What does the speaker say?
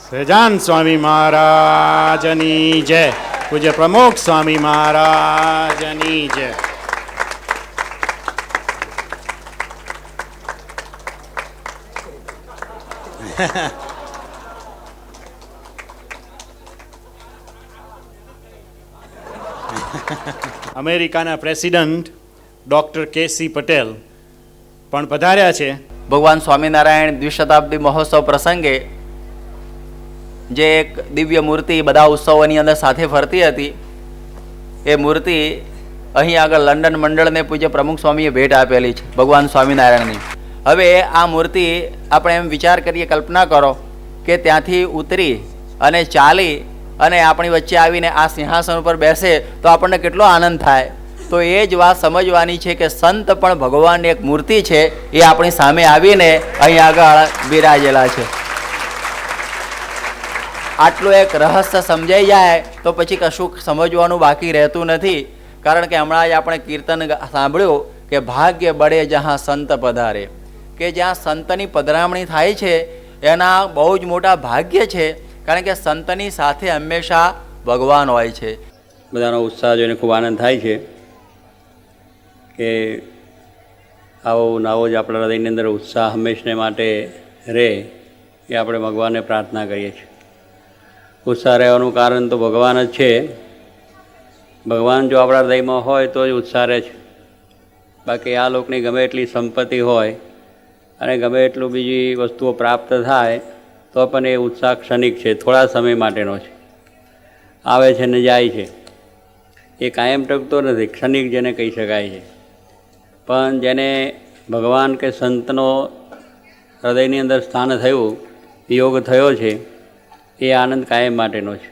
સહજાન સ્વામી મહારાજની જય. પૂજ્ય પ્રમુખ સ્વામી મહારાજની જય. અમેરિકાના પ્રેસિડન્ટ ડૉક્ટર કે.સી. પટેલ પણ પધાર્યા છે. ભગવાન સ્વામિનારાયણ દ્વિશતાબ્દી મહોત્સવ પ્રસંગે જે એક દિવ્ય મૂર્તિ બધા ઉત્સવોની અંદર સાથે ફરતી હતી, એ મૂર્તિ અહીં આગળ લંડન મંડળને પૂજ્ય પ્રમુખ સ્વામીએ ભેટ આપેલી છે ભગવાન સ્વામિનારાયણની. હવે આ મૂર્તિ આપણે એમ વિચાર કરીએ, કલ્પના કરો કે ત્યાંથી ઉતરી અને ચાલી અને આપણી વચ્ચે આવીને આ સિંહાસન ઉપર બેસે તો આપણને કેટલો આનંદ થાય. તો એ જ વાત સમજવાની છે કે સંત પણ ભગવાનની એક મૂર્તિ છે, એ આપણી સામે આવીને અહીં આગળ બિરાજેલા છે. આટલું એક રહસ્ય સમજાઈ જાય તો પછી કશું સમજવાનું બાકી રહેતું નથી. કારણ કે હમણાં જ આપણે કીર્તન સાંભળ્યું કે ભાગ્ય બળે જ્યાં સંત પધારે, કે જ્યાં સંતની પધરામણી થાય છે એના બહુ જ મોટા ભાગ્ય છે. કારણ કે સંતની સાથે હંમેશા ભગવાન હોય છે. બધાનો ઉત્સાહ જોઈને ખૂબ આનંદ થાય છે કે આવો નવો જ આપણા હૃદયની અંદર ઉત્સાહ હંમેશને માટે રહે, એ આપણે ભગવાનને પ્રાર્થના કરીએ છીએ. ઉત્સાહ રહેવાનું કારણ તો ભગવાન જ છે. ભગવાન જો આપણા હૃદયમાં હોય તો જ ઉત્સાહ રહે છે. બાકી આ લોકની ગમે એટલી સંપત્તિ હોય અને ગમે એટલું બીજી વસ્તુઓ પ્રાપ્ત થાય તો પણ એ ઉત્સાહ ક્ષણિક છે, થોડા સમય માટેનો છે. આવે છે ને જાય છે, એ કાયમ ટકતો નથી, ક્ષણિક જેને કહી શકાય છે. પણ જેને ભગવાન કે સંતનો હૃદયની અંદર સ્થાન થયું, યોગ થયો છે, એ આનંદ કાયમ માટેનો છે.